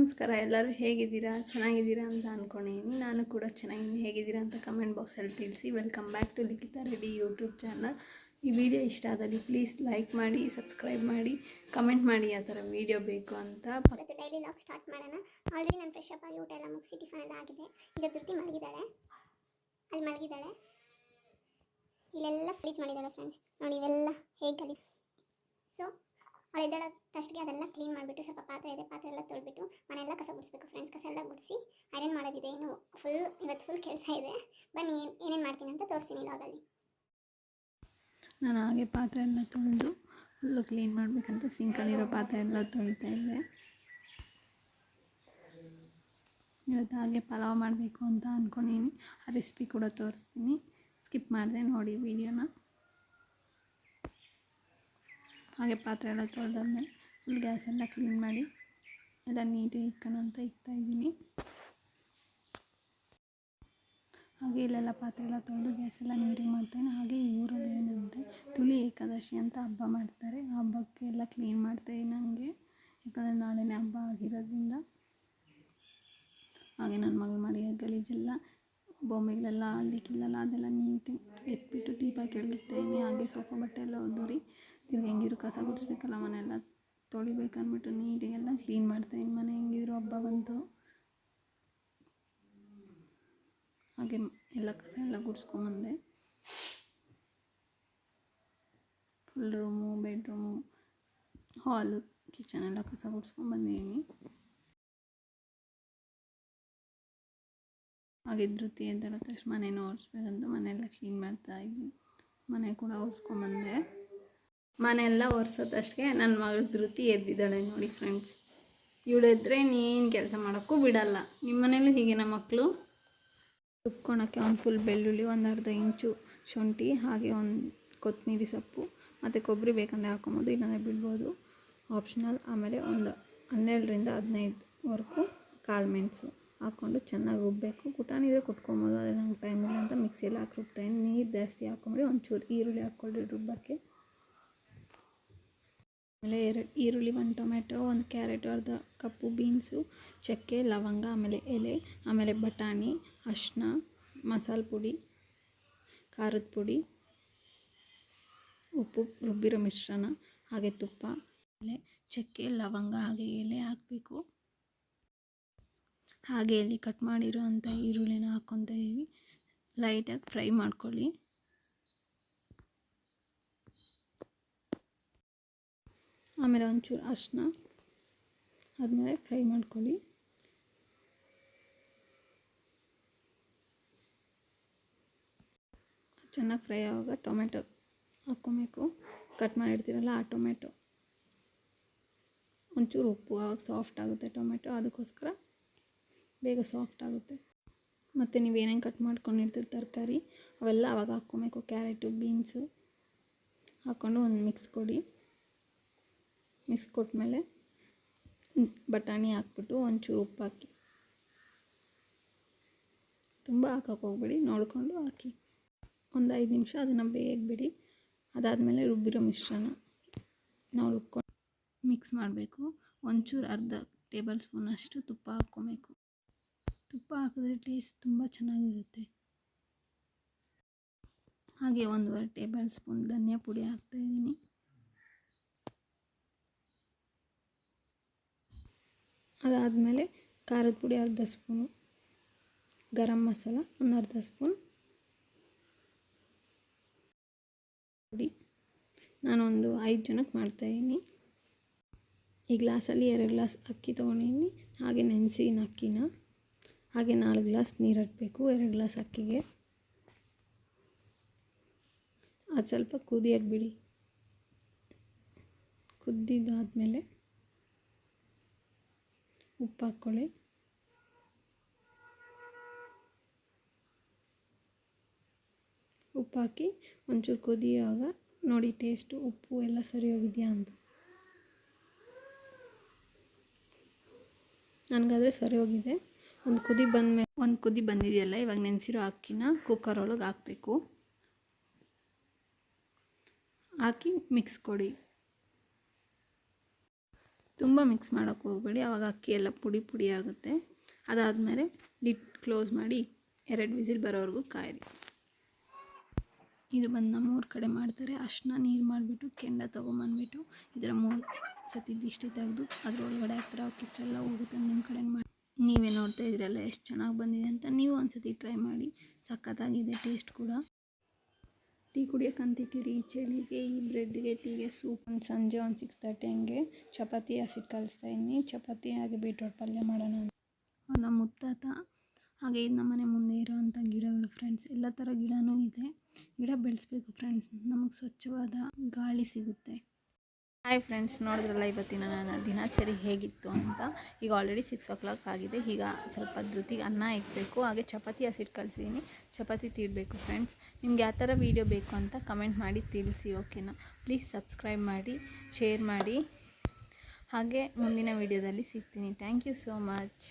ನಮಸ್ಕಾರ, ಎಲ್ಲರೂ ಹೇಗಿದ್ದೀರಾ? ಚೆನ್ನಾಗಿದ್ದೀರಾ ಅಂತ ಅಂದ್ಕೊಂಡಿದ್ದೀನಿ. ನಾನು ಕೂಡ ಚೆನ್ನಾಗಿದ್ದೀನಿ. ಹೇಗಿದ್ದೀರಾ ಅಂತ ಕಮೆಂಟ್ ಬಾಕ್ಸಲ್ಲಿ ತಿಳಿಸಿ. Welcome back to Likhita Reddy YouTube channel. ಈ ವಿಡಿಯೋ ಇಷ್ಟ ಆದಲ್ಲಿ ಪ್ಲೀಸ್ ಲೈಕ್ ಮಾಡಿ, ಸಬ್ಸ್ಕ್ರೈಬ್ ಮಾಡಿ, ಕಮೆಂಟ್ ಮಾಡಿ ಯಾವ ಥರ ವಿಡಿಯೋ ಬೇಕು ಅಂತ. ಡೈಲಿ ಲಾಗ್ ಸ್ಟಾರ್ಟ್ ಮಾಡೋಣ. ಆಲ್ರೆಡಿ ನಾನು ಫ್ರೆಶ್ ಅಪ್ ಆಗಿ ಊಟ ಎಲ್ಲ ಮುಗಿಸಿ ಟಿಫನ್ ಎಲ್ಲ ಆಗಿದೆ. ಈಗ ಧೃತಿ ಮಲಗಿದ್ದಾಳೆ, ಅಲ್ಲಿ ಮಲಗಿದ್ದಾಳೆ. ಇಲ್ಲೆಲ್ಲ ಫ್ರೀಜ್ ಮಾಡಿದ್ದಾಳೆ ಫ್ರೆಂಡ್ಸ್. ನೋಡಿ ಇವೆಲ್ಲ ಹೇಗೆ ಗಲೀಜು. ಸೊ ಅವಳು ಎದ್ದೇಳೋ ತಷ್ಟಿಗೆ ಅದೆಲ್ಲ ಕ್ಲೀನ್ ಮಾಡಿಬಿಟ್ಟು, ಸ್ವಲ್ಪ ಪಾತ್ರೆ ಎಲ್ಲ ತೊಳೆದ್ಬಿಟ್ಟು ಮನೆಯೆಲ್ಲ ಕಸ ಗುಡಿಸ್ಬೇಕು ಫ್ರೆಂಡ್ಸ್. ಕಸ ಎಲ್ಲ ಗುಡಿಸಿ ಐರನ್ ಮಾಡೋದಿದೆ. ಇನ್ನು ಇವತ್ತು ಫುಲ್ ಕೆಲಸ ಇದೆ. ಬನ್ನಿ ಏನೇನು ಮಾಡ್ತೀನಿ ಅಂತ ತೋರಿಸ್ತೀನಿ ಲಾಗಲ್ಲಿ. ನಾನು ಹಾಗೆ ಪಾತ್ರೆ ಎಲ್ಲ ತೊಳೆದು ಫುಲ್ಲು ಕ್ಲೀನ್ ಮಾಡಬೇಕಂತ ಸಿಂಕಲ್ಲಿರೋ ಪಾತ್ರೆ ಎಲ್ಲ ತೊಳಿತಾ ಇದ್ದೆ. ಇವತ್ತು ಹಾಗೆ ಪಲಾವ್ ಮಾಡಬೇಕು ಅಂತ ಅಂದ್ಕೊಂಡಿದ್ದೀನಿ. ಆ ರೆಸಿಪಿ ಕೂಡ ತೋರಿಸ್ತೀನಿ. ಸ್ಕಿಪ್ ಮಾಡಿದೆ ನೋಡಿ ವಿಡಿಯೋನ. ಹಾಗೆ ಪಾತ್ರೆ ಎಲ್ಲ ತೊಳೆದಾದ್ಮೇಲೆ ಫುಲ್ ಗ್ಯಾಸ್ ಎಲ್ಲ ಕ್ಲೀನ್ ಮಾಡಿ ಎಲ್ಲ ನೀಟಾಗಿ ಇಟ್ಕೊಂಡು ಅಂತ ಇಕ್ತಾಯಿದ್ದೀನಿ. ಹಾಗೆ ಇಲ್ಲೆಲ್ಲ ಪಾತ್ರೆ ಎಲ್ಲ ತೊಳೆದು ಗ್ಯಾಸ್ ಎಲ್ಲ ನೀಟಾಗಿ ಮಾಡ್ತಾಯಿದ್ದೀನಿ. ಹಾಗೆ ಈ ಊರಲ್ಲಿ ಏನಂದರೆ ತುಳಿ ಏಕಾದಶಿ ಅಂತ ಹಬ್ಬ ಮಾಡ್ತಾರೆ. ಆ ಹಬ್ಬಕ್ಕೆ ಎಲ್ಲ ಕ್ಲೀನ್ ಮಾಡ್ತಾಯಿದ್ದೀನಿ ನನಗೆ, ಯಾಕಂದರೆ ನಾಳೆನೇ ಹಬ್ಬ ಆಗಿರೋದ್ರಿಂದ. ಹಾಗೆ ನನ್ನ ಮಗಳು ಮಾಡಿ ಗಲೀಜೆಲ್ಲ ಬೊಂಬೆಗಳೆಲ್ಲ ಅಳ್ಳಿಕ್ಕಿಲ್ಲಲ್ಲ ಅದೆಲ್ಲ ನೀಟಾಗಿ ಎತ್ಬಿಟ್ಟು ಟೀಪಾಗಿ ಕೆಳಗಿಡ್ತಾಯಿದ್ದೀನಿ. ಹಾಗೆ ಸೋಫಾ ಬಟ್ಟೆ ಎಲ್ಲ ಒದ್ದೂರಿ ತಿರ್ಗಿ ಹೆಂಗಿರು ಕಸ ಗುಡಿಸ್ಬೇಕಲ್ಲ, ಮನೆಯೆಲ್ಲ ತೊಳಿಬೇಕಂದ್ಬಿಟ್ಟು ನೀಟಾಗೆಲ್ಲ ಕ್ಲೀನ್ ಮಾಡ್ತಾಯಿದ್ದೀನಿ. ಮನೆ ಹೆಂಗಿದ್ರು ಹಬ್ಬ ಬಂತು. ಹಾಗೆ ಎಲ್ಲ ಕಸ ಎಲ್ಲ ಗುಡಿಸ್ಕೊಂಬಂದೆ. ಫುಲ್ ರೂಮು, ಬೆಡ್ರೂಮು, ಹಾಲು, ಕಿಚನ್ ಎಲ್ಲ ಕಸ ಗುಡಿಸ್ಕೊಂಬಂದಿದ್ದೀನಿ. ಹಾಗೆ ಧೃತಿ ಎದ್ದೇಳೋ ತಕ್ಷಣ ಮನೆಯೂ ಒರೆಸ್ಬೇಕಂತ ಮನೆಯೆಲ್ಲ ಕ್ಲೀನ್ ಮಾಡ್ತಾಯಿದ್ದೀನಿ. ಮನೆ ಕೂಡ ಒರೆಸ್ಕೊಂಬಂದೆ. ಮನೆಯೆಲ್ಲ ಒರೆಸೋದಷ್ಟೇ ನನ್ನ ಮಗಳು ಧೃತಿ ಎದ್ದಿದ್ದಾಳೆ ನೋಡಿ ಫ್ರೆಂಡ್ಸ್. ಇವಳು ಎದ್ದರೆ ನೀನು ಕೆಲಸ ಮಾಡೋಕ್ಕೂ ಬಿಡಲ್ಲ. ನಿಮ್ಮ ಮನೇಲೂ ಹೀಗೆ ನಮ್ಮ ಮಕ್ಕಳು. ರುಬ್ಕೊಳಕ್ಕೆ ಒಂದು ಫುಲ್ ಬೆಳ್ಳುಳ್ಳಿ, ಒಂದು ಅರ್ಧ ಇಂಚು ಶುಂಠಿ, ಹಾಗೆ ಒಂದು ಕೊತ್ತಂಬರಿ ಸೊಪ್ಪು ಮತ್ತು ಕೊಬ್ಬರಿ ಬೇಕಂದರೆ ಹಾಕ್ಕೊಬೋದು, ಇಲ್ಲಾಂದರೆ ಬಿಡ್ಬೋದು, ಆಪ್ಷನಲ್. ಆಮೇಲೆ ಒಂದು 12ರಿಂದ 15ವರೆಗೂ ಕಾಳು ಮೆಣಸು ಹಾಕ್ಕೊಂಡು ಚೆನ್ನಾಗಿ ರುಬ್ಬಬೇಕು. ಕುಟಾಣಿದ್ರೆ ಕೊಟ್ಕೊಬೋದು, ಆದರೆ ನಂಗೆ ಟೈಮ್ ಇಲ್ಲ ಅಂತ ಮಿಕ್ಸಿಯಲ್ಲಿ ಹಾಕಿ ರುಬ್ತಾಯಿದ್ದೀನಿ. ನೀರು ಜಾಸ್ತಿ ಹಾಕ್ಕೊಂಬಿಡಿ. ಒಂಚೂರು ಈರುಳ್ಳಿ ಹಾಕ್ಕೊಳ್ಳಿ ರುಬ್ಬಕ್ಕೆ. ಆಮೇಲೆ 2 ಈರುಳ್ಳಿ, 1 ಟೊಮೆಟೊ, 1 ಕ್ಯಾರೆಟು, ಅರ್ಧ ಕಪ್ಪು ಬೀನ್ಸು, ಚಕ್ಕೆ, ಲವಂಗ, ಆಮೇಲೆ ಎಲೆ, ಆಮೇಲೆ ಬಟಾಣಿ, ಅರಿಶಿನ, ಮಸಾಲೆ ಪುಡಿ, ಖಾರದ ಪುಡಿ, ಉಪ್ಪು, ರುಬ್ಬಿರೋ ಮಿಶ್ರಣ, ಹಾಗೆ ತುಪ್ಪ, ಆಮೇಲೆ ಚಕ್ಕೆ, ಲವಂಗ, ಹಾಗೆ ಎಲೆ ಹಾಕಬೇಕು. ಹಾಗೆ ಇಲ್ಲಿ ಕಟ್ ಮಾಡಿರೋ ಅಂಥ ಈರುಳ್ಳಿನ ಹಾಕ್ಕೊತಾ ಇದ್ದೀವಿ. ಲೈಟಾಗಿ ಫ್ರೈ ಮಾಡ್ಕೊಳ್ಳಿ. ಆಮೇಲೆ ಒಂಚೂರು ಅರಿಶಿನ, ಆದಮೇಲೆ ಫ್ರೈ ಮಾಡ್ಕೊಳ್ಳಿ. ಚೆನ್ನಾಗಿ ಫ್ರೈ ಆವಾಗ ಟೊಮೆಟೊ ಹಾಕ್ಕೊಬೇಕು. ಕಟ್ ಮಾಡಿರ್ತೀರಲ್ಲ ಆ ಟೊಮೆಟೊ, ಒಂಚೂರು ಉಪ್ಪು, ಆವಾಗ ಸಾಫ್ಟ್ ಆಗುತ್ತೆ ಟೊಮೆಟೊ. ಅದಕ್ಕೋಸ್ಕರ ಬೇಗ ಸಾಫ್ಟ್ ಆಗುತ್ತೆ. ಮತ್ತು ನೀವೇನೇನು ಕಟ್ ಮಾಡ್ಕೊಂಡಿರ್ತೀರಿ ತರಕಾರಿ ಅವೆಲ್ಲ ಆವಾಗ ಹಾಕ್ಕೊಬೇಕು. ಕ್ಯಾರೆಟು, ಬೀನ್ಸು ಹಾಕ್ಕೊಂಡು ಒಂದು ಮಿಕ್ಸ್ ಕೊಡಿ. ಮಿಕ್ಸ್ ಕೊಟ್ಮೇಲೆ ಬಟಾಣಿ ಹಾಕ್ಬಿಟ್ಟು ಒಂಚೂರು ಉಪ್ಪು ಹಾಕಿ. ತುಂಬ ಹಾಕೋಕೆ ಹೋಗ್ಬೇಡಿ, ನೋಡಿಕೊಂಡು ಹಾಕಿ. ಒಂದು 5 ನಿಮಿಷ ಅದನ್ನು ಬೇಯಕ್ಕೆ. ಅದಾದಮೇಲೆ ರುಬ್ಬಿರೋ ಮಿಶ್ರಣ ನಾವು ರುಬ್ಕೊಂಡು ಮಿಕ್ಸ್ ಮಾಡಬೇಕು. ಒಂಚೂರು ಅರ್ಧ ಟೇಬಲ್ ಸ್ಪೂನಷ್ಟು ತುಪ್ಪ ಹಾಕ್ಕೊಬೇಕು. ತುಪ್ಪ ಹಾಕಿದ್ರೆ ಟೇಸ್ಟ್ ತುಂಬ ಚೆನ್ನಾಗಿರುತ್ತೆ. ಹಾಗೆ 1.5 ಟೇಬಲ್ ಸ್ಪೂನ್ ಧನಿಯಾ ಪುಡಿ ಹಾಕ್ತಾಯಿದ್ದೀನಿ. ಅದಾದಮೇಲೆ ಖಾರದ ಪುಡಿ ಅರ್ಧ ಸ್ಪೂನು, ಗರಂ ಮಸಾಲ ಒಂದು ಅರ್ಧ ಸ್ಪೂನ್ ಪುಡಿ. ನಾನೊಂದು 5 ಜನಕ್ಕೆ ಮಾಡ್ತಾಯಿದ್ದೀನಿ. ಈ ಗ್ಲಾಸಲ್ಲಿ 2 ಗ್ಲಾಸ್ ಅಕ್ಕಿ ತೊಗೊಂಡಿದ್ದೀನಿ. ಹಾಗೆ ನೆನೆಸಿನ ಅಕ್ಕಿನ, ಹಾಗೆ 4 ಗ್ಲಾಸ್ ನೀರು ಹಾಕಬೇಕು 2 ಗ್ಲಾಸ್ ಅಕ್ಕಿಗೆ. ಅದು ಸ್ವಲ್ಪ ಕುದಿಯಕ್ಕೆ ಬಿಡಿ. ಕುದ್ದಿದ್ದಾದಮೇಲೆ ಉಪ್ಪು ಹಾಕ್ಕೊಳ್ಳಿ. ಉಪ್ಪು ಹಾಕಿ ಒಂಚೂರು ಕುದಿಯುವಾಗ ನೋಡಿ ಟೇಸ್ಟು ಉಪ್ಪು ಎಲ್ಲ ಸರಿ ಹೋಗಿದೆಯಾ ಅಂತ. ನನಗಾದರೆ ಸರಿ ಹೋಗಿದೆ. ಒಂದು ಕುದಿ ಬಂದಿದೆಯಲ್ಲ, ಇವಾಗ ನೆನೆಸಿರೋ ಅಕ್ಕಿನ ಕುಕ್ಕರ್ ಒಳಗೆ ಹಾಕಬೇಕು. ಹಾಕಿ ಮಿಕ್ಸ್ ಕೊಡಿ. ತುಂಬ ಮಿಕ್ಸ್ ಮಾಡೋಕ್ಕೆ ಹೋಗಬೇಡಿ, ಆವಾಗ ಅಕ್ಕಿ ಎಲ್ಲ ಪುಡಿ ಪುಡಿ ಆಗುತ್ತೆ. ಅದಾದಮೇಲೆ ಲಿಡ್ ಕ್ಲೋಸ್ ಮಾಡಿ 2 ವಿಸಿಲ್ ಬರೋವರೆಗೂ ಕಾಯಿರಿ. ಇದು ಬಂದು ನಮ್ಮೂರ ಕಡೆ ಮಾಡ್ತಾರೆ. ಅರ್ಶಿನ ನೀರು ಮಾಡಿಬಿಟ್ಟು ಕೆಂಡ ತೊಗೊಂಬಂದ್ಬಿಟ್ಟು ಇದರ 3 ಸತಿ ದಿಷ್ಟಿ ತೆಗೆದು ಅದರೊಳಗಡೆ ಹಾಕ್ತಾರೆ. ಕಿಸ್ರೆಲ್ಲ ಹೋಗುತ್ತೆ. ನಿಮ್ಮ ಕಡೆ ಮಾಡಿ ನೀವೇ ನೋಡ್ತಾ ಇದ್ದೀರಲ್ಲ ಎಷ್ಟು ಚೆನ್ನಾಗಿ ಬಂದಿದೆ ಅಂತ. ನೀವು ಒಂದ್ಸತಿ ಟ್ರೈ ಮಾಡಿ, ಸಖತ್ತಾಗಿದೆ ಟೇಸ್ಟ್ ಕೂಡ. ಟೀ ಕುಡಿಯೋಕ್ಕಂತಿಕ್ಕಿರಿ ಈ ಚಳಿಗೆ, ಈ ಬ್ರೆಡ್ಗೆ, ಟೀಗೆ ಸೂಪ್. ಒಂದು ಸಂಜೆ 6:30 ಹಂಗೆ ಚಪಾತಿ ಹಸಿಟ್ಟು ಕಲಿಸ್ತಾಯಿದ್ದೀನಿ. ಚಪಾತಿ ಹಾಗೆ ಬೀಟ್ರೋಟ್ ಪಲ್ಯ ಮಾಡೋಣ ಅಂತ. ನಮ್ಮ ಮುತ್ತಾತ ಹಾಗೆ ಇದು ನಮ್ಮನೆ ಮುಂದೆ ಇರೋವಂಥ ಗಿಡಗಳು ಫ್ರೆಂಡ್ಸ್. ಎಲ್ಲ ಥರ ಗಿಡನೂ ಇದೆ. ಗಿಡ ಬೆಳೆಸ್ಬೇಕು ಫ್ರೆಂಡ್ಸ್, ನಮಗೆ ಸ್ವಚ್ಛವಾದ ಗಾಳಿ ಸಿಗುತ್ತೆ. ಹಾಯ್ ಫ್ರೆಂಡ್ಸ್, ನೋಡಿದ್ರಲ್ಲ ಇವತ್ತಿನ ನನ್ನ ದಿನಚರಿ ಹೇಗಿತ್ತು ಅಂತ. ಈಗ ಆಲ್ರೆಡಿ 6 o'clock ಆಗಿದೆ. ಈಗ ಸ್ವಲ್ಪ ಧೃತಿಗೆ ಅನ್ನ ಇಡಬೇಕು, ಹಾಗೆ ಚಪಾತಿ ಹಸಿಟ್ಟು ಕಳಿಸಿದ್ದೀನಿ. ಚಪಾತಿ ತೀಡಬೇಕು ಫ್ರೆಂಡ್ಸ್. ನಿಮ್ಗೆ ಯಾವ ಥರ ವೀಡಿಯೋ ಬೇಕು ಅಂತ ಕಮೆಂಟ್ ಮಾಡಿ ತಿಳಿಸಿ, ಓಕೆನಾ? ಪ್ಲೀಸ್ ಸಬ್ಸ್ಕ್ರೈಬ್ ಮಾಡಿ, ಶೇರ್ ಮಾಡಿ. ಹಾಗೆ ಮುಂದಿನ ವೀಡಿಯೋದಲ್ಲಿ ಸಿಗ್ತೀನಿ. Thank you so much.